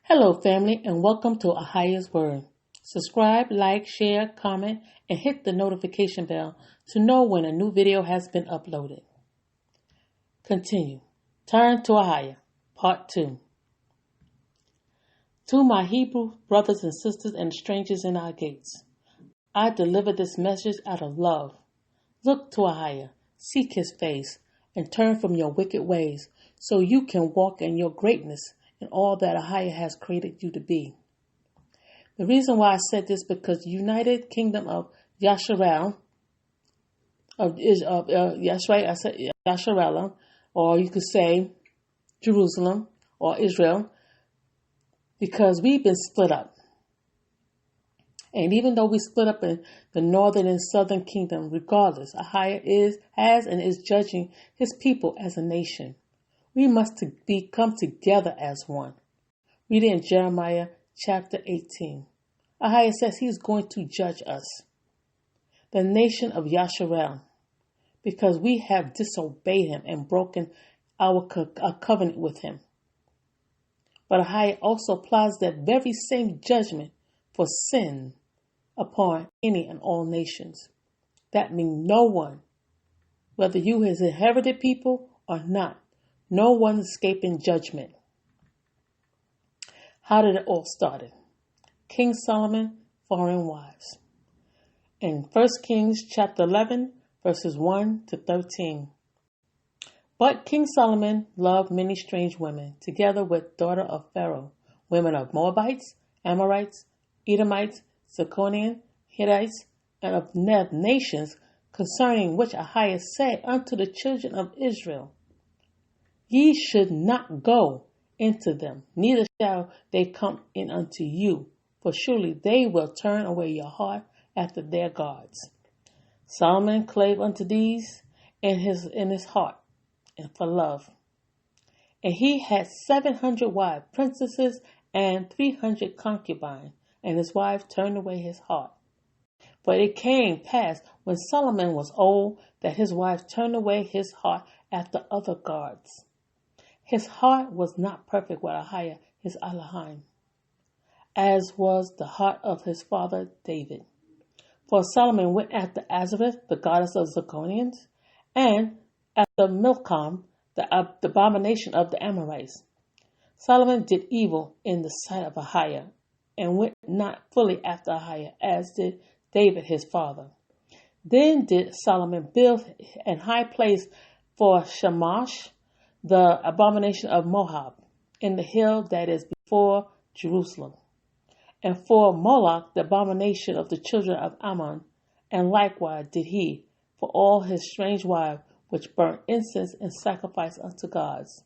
Hello, family, and welcome to AHAYAH'S Word. Subscribe, like, share, comment, and hit the notification bell to know when a new video has been uploaded. Continue. Turn to AHAYAH, Part 2. To my Hebrew brothers and sisters and strangers in our gates, I deliver this message out of love. Look to AHAYAH, seek his face, and turn from your wicked ways, so you can walk in your greatness and all that AHAYAH has created you to be. The reason why I said this because the United Kingdom of Yasharel, Yasharel, or you could say Jerusalem or Israel, because we've been split up. And even though we split up in the northern and southern kingdom, regardless, AHAYAH has and is judging his people as a nation. We must come together as one. Read it in Jeremiah chapter 18. AHAYAH says he's going to judge us, the nation of Yasharel, because we have disobeyed him and broken our covenant with him. But AHAYAH also applies that very same judgment for sin upon any and all nations. That means no one, whether you his inherited people or not, no one escaping judgment. How did it all start? King Solomon, foreign wives. In 1 Kings chapter 11, verses 1 to 13. But King Solomon loved many strange women, together with daughter of Pharaoh, women of Moabites, Amorites, Edomites, Zidonians, Hittites, and of nations, concerning which AHAYAH said unto the children of Israel, Ye should not go into them, neither shall they come in unto you, for surely they will turn away your heart after their gods. Solomon clave unto these in his heart, and for love. And he had 700 wives, princesses, and 300 concubines, and his wife turned away his heart. But it came pass, when Solomon was old, that his wife turned away his heart after other gods. His heart was not perfect with AHAYAH, his Elohim, as was the heart of his father David. For Solomon went after Azareth, the goddess of Zidonians, and after Milcom, the abomination of the Amorites. Solomon did evil in the sight of AHAYAH, and went not fully after AHAYAH, as did David his father. Then did Solomon build an high place for Shamash, the abomination of Moab, in the hill that is before Jerusalem, and for Moloch, the abomination of the children of Ammon, and likewise did he for all his strange wives, which burnt incense and sacrifice unto gods.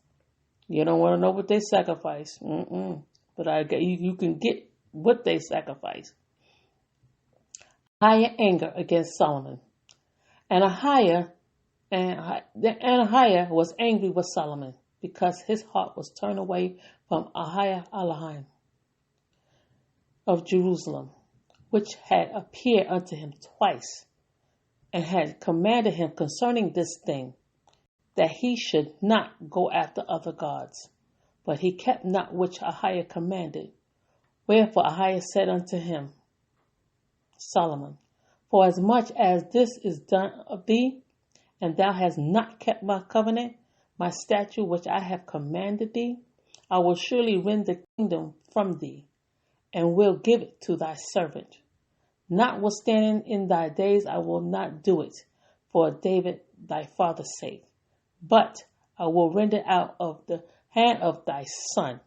You don't want to know what they sacrifice, but you can get what they sacrifice. AHAYAH anger against Solomon, and AHAYAH was angry with Solomon, because his heart was turned away from AHAYAH Elohim of Jerusalem, which had appeared unto him twice, and had commanded him concerning this thing, that he should not go after other gods. But he kept not which AHAYAH commanded. Wherefore AHAYAH said unto him, Solomon, for as much as this is done of thee, and thou hast not kept my covenant, my statute which I have commanded thee, I will surely rend the kingdom from thee, and will give it to thy servant. Notwithstanding in thy days I will not do it, for David thy father's sake, but I will rend it out of the hand of thy son.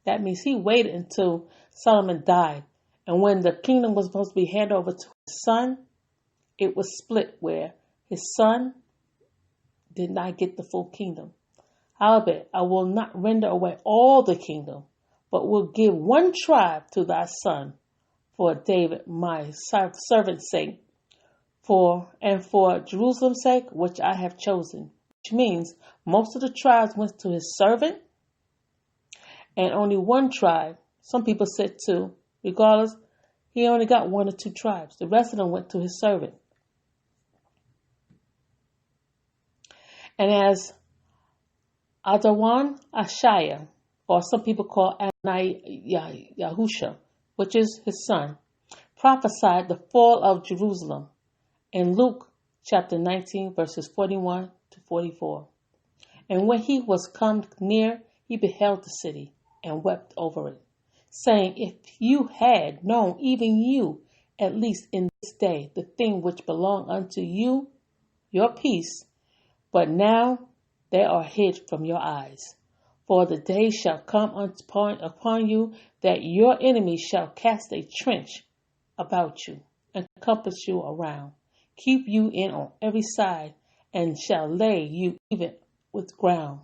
That means he waited until Solomon died, and when the kingdom was supposed to be handed over to his son, it was split where his son did not get the full kingdom. However, I will not render away all the kingdom, but will give one tribe to thy son, for David my servant's sake, for Jerusalem's sake, which I have chosen. Which means most of the tribes went to his servant, and only one tribe, some people said two, regardless, he only got 1 or 2 tribes. The rest of them went to his servant. And as Adawan Ashaiah or some people call AHAYAH, which is his son, prophesied the fall of Jerusalem in Luke chapter 19, verses 41 to 44. And when he was come near, he beheld the city and wept over it, saying, if you had known, even you, at least in this day, the thing which belonged unto you, your peace, but now they are hid from your eyes. For the day shall come upon you that your enemies shall cast a trench about you and compass you around, keep you in on every side, and shall lay you even with ground,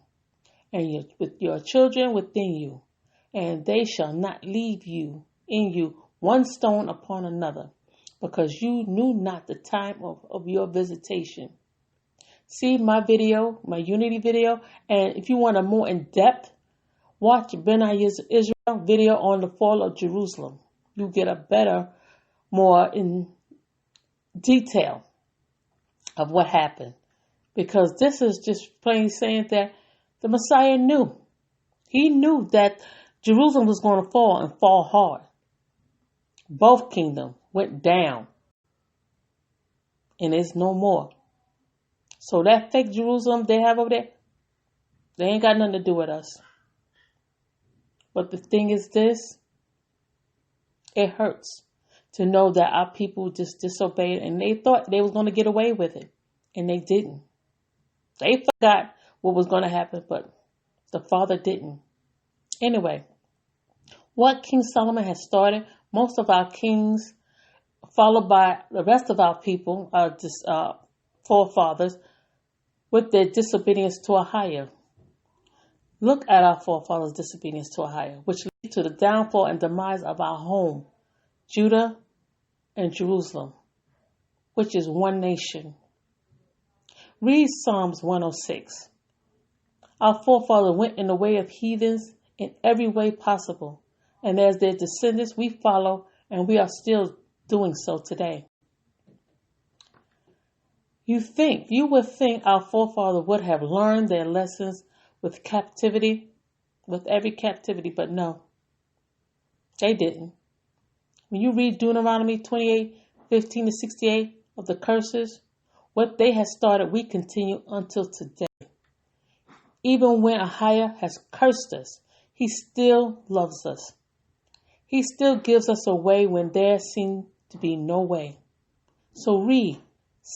and with your children within you, and they shall not leave you in you one stone upon another, because you knew not the time of your visitation. See my video, my Unity video, and if you want a more in-depth, watch Ben Ayah's Israel video on the fall of Jerusalem. You get a better, more in detail of what happened. Because this is just plain saying that the Messiah knew. He knew that Jerusalem was going to fall and fall hard. Both kingdoms went down. And it's no more. So that fake Jerusalem they have over there, they ain't got nothing to do with us. But the thing is this, it hurts to know that our people just disobeyed and they thought they was going to get away with it. And they didn't. They forgot what was going to happen, but the Father didn't. Anyway, what King Solomon has started, most of our kings, followed by the rest of our people, forefathers, with their disobedience to Ahayah. Look at our forefathers' disobedience to Ahayah, which led to the downfall and demise of our home, Judah and Jerusalem, which is one nation. Read Psalms 106. Our forefathers went in the way of heathens in every way possible, and as their descendants we follow, and we are still doing so today. You would think our forefathers would have learned their lessons with every captivity, but no, they didn't. When you read Deuteronomy 28:15 to 68 of the curses, what they had started, we continue until today. Even when Ahayah has cursed us, he still loves us. He still gives us a way when there seemed to be no way. So read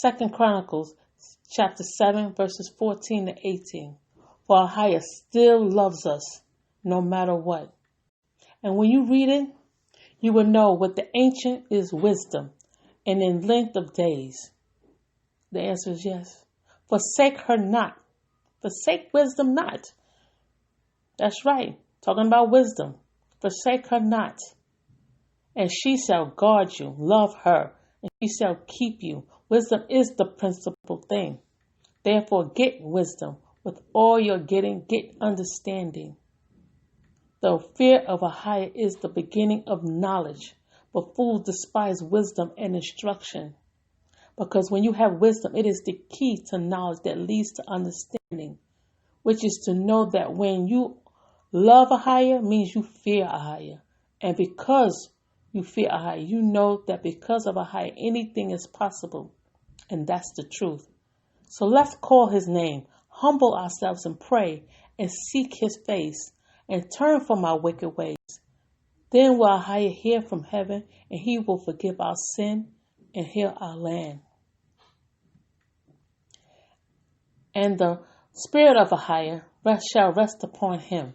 2 Chronicles chapter 7 verses 14 to 18. For Ahayah still loves us no matter what. And when you read it, you will know what the ancient is wisdom and in length of days. The answer is yes. Forsake her not. Forsake wisdom not. That's right. Talking about wisdom. Forsake her not. And she shall guard you. Love her. And she shall keep you. Wisdom is the principal thing. Therefore get wisdom. With all your getting, get understanding. The fear of Ahayah is the beginning of knowledge. But fools despise wisdom and instruction. Because when you have wisdom, it is the key to knowledge that leads to understanding, which is to know that when you love Ahayah means you fear Ahayah. And because you fear Ahayah, you know that because of Ahayah, anything is possible. And that's the truth. So let's call his name, humble ourselves and pray and seek his face and turn from our wicked ways. Then will Ahayah hear from heaven and he will forgive our sin and heal our land. And the spirit of Ahayah shall rest upon him,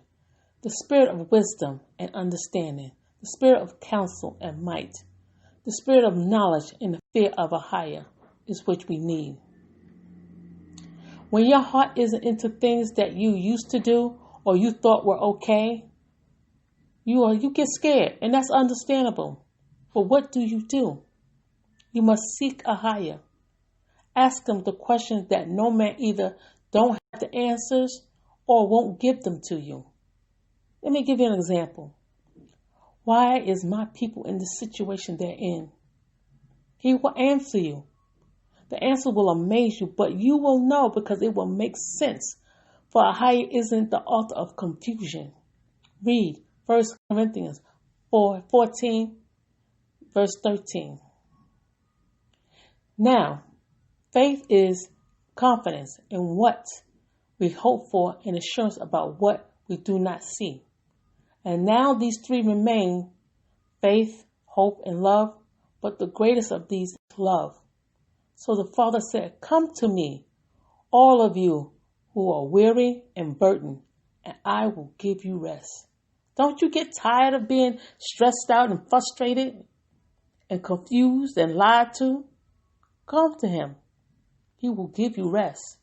the spirit of wisdom and understanding, the spirit of counsel and might, the spirit of knowledge and the fear of Ahayah is which we need. When your heart isn't into things that you used to do or you thought were okay, you get scared, and that's understandable. But what do? You must seek Ahayah. Ask him the questions that no man either don't have the answers or won't give them to you. Let me give you an example. Why is my people in the situation they're in? He will answer you. The answer will amaze you, but you will know because it will make sense. For Ahayah isn't the author of confusion. Read 1 Corinthians 14, verse 13. Now, faith is confidence in what we hope for and assurance about what we do not see. And now these three remain: faith, hope, and love, but the greatest of these is love. So the Father said, "Come to me, all of you who are weary and burdened, and I will give you rest." Don't you get tired of being stressed out and frustrated and confused and lied to? Come to him. He will give you rest.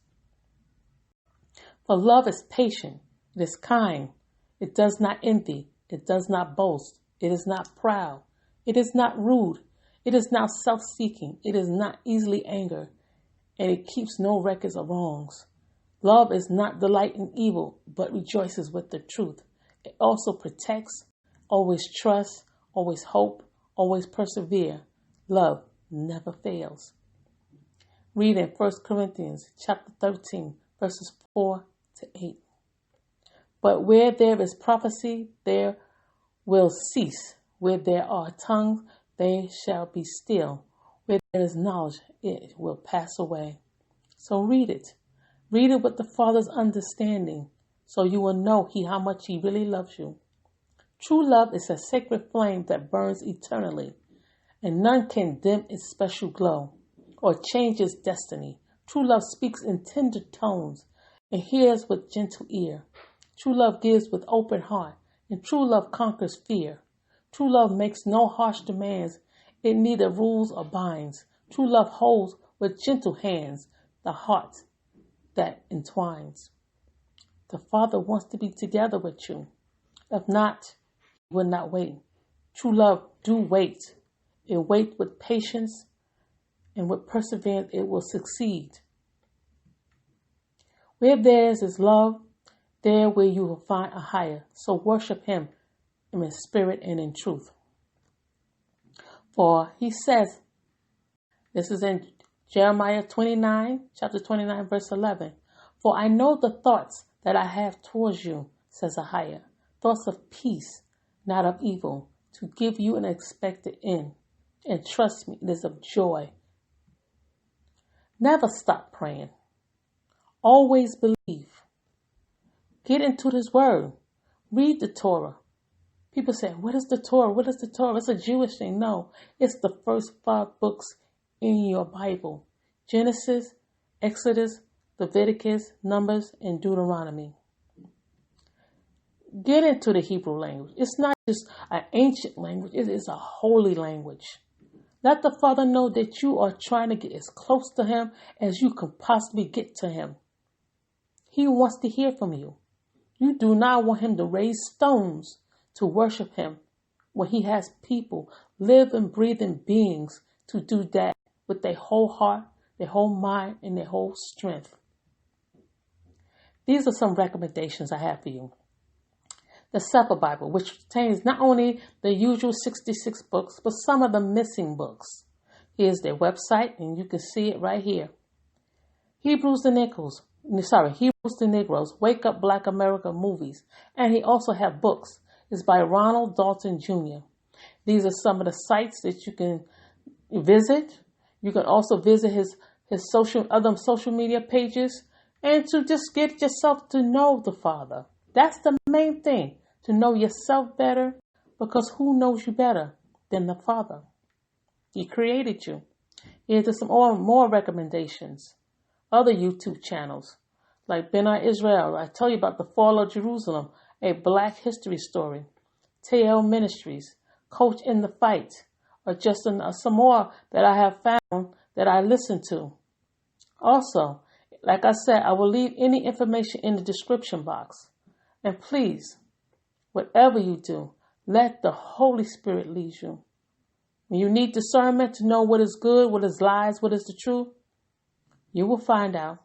For love is patient, it is kind, it does not envy, it does not boast, it is not proud, it is not rude, it is not self-seeking, it is not easily angered, and it keeps no records of wrongs. Love is not delight in evil, but rejoices with the truth. It also protects, always trusts, always hope, always persevere. Love never fails. Read in 1 Corinthians chapter 13, verses 4 to 8. But where there is prophecy, there will cease. Where there are tongues, they shall be still. Where there is knowledge, it will pass away. So read it. Read it with the Father's understanding, so you will know how much He really loves you. True love is a sacred flame that burns eternally, and none can dim its special glow or change its destiny. True love speaks in tender tones and hears with gentle ear. True love gives with open heart, and true love conquers fear. True love makes no harsh demands. It neither rules or binds. True love holds with gentle hands the heart that entwines. The Father wants to be together with you. If not, He will not wait. True love do wait. It waits with patience, and with perseverance it will succeed. Where theirs is love, there where you will find AHAYAH. So worship Him in spirit and in truth. For He says, this is in Jeremiah 29, chapter 29, verse 11. For I know the thoughts that I have towards you, says AHAYAH, thoughts of peace, not of evil, to give you an expected end. And trust me, it is of joy. Never stop praying. Always believe. Get into this word. Read the Torah. People say, what is the Torah? What is the Torah? It's a Jewish thing. No, it's the first 5 books in your Bible. Genesis, Exodus, Leviticus, Numbers, and Deuteronomy. Get into the Hebrew language. It's not just an ancient language. It is a holy language. Let the Father know that you are trying to get as close to Him as you can possibly get to Him. He wants to hear from you. You do not want Him to raise stones to worship Him when He has people, living, breathing beings, to do that with their whole heart, their whole mind, and their whole strength. These are some recommendations I have for you. The Sefer Bible, which contains not only the usual 66 books, but some of the missing books. Here's their website, and you can see it right here. Hebrews the Negroes, Wake Up Black America movies. And he also have books. It's by Ronald Dalton Jr. These are some of the sites that you can visit. You can also visit his other social media pages, and to just get yourself to know the Father. That's the main thing, to know yourself better, because who knows you better than the Father? He created you. Here's some more recommendations. Other YouTube channels, like B'nai Israel. I tell you about the fall of Jerusalem, a Black history story. TO Ministries, Coach in the Fight, or just some more that I have found that I listen to. Also, like I said, I will leave any information in the description box. And please, whatever you do, let the Holy Spirit lead you. When you need discernment to know what is good, what is lies, what is the truth, you will find out.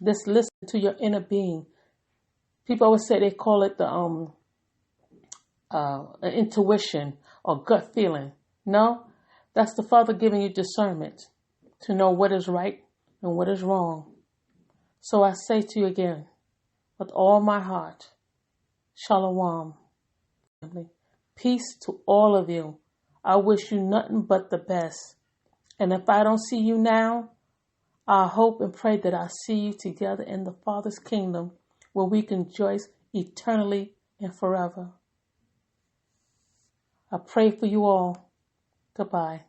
Just listen to your inner being. People always say they call it the intuition or gut feeling. No, that's the Father giving you discernment to know what is right and what is wrong. So I say to you again, with all my heart, Shalom. Peace to all of you. I wish you nothing but the best. And if I don't see you now, I hope and pray that I see you together in the Father's kingdom where we can rejoice eternally and forever. I pray for you all. Goodbye.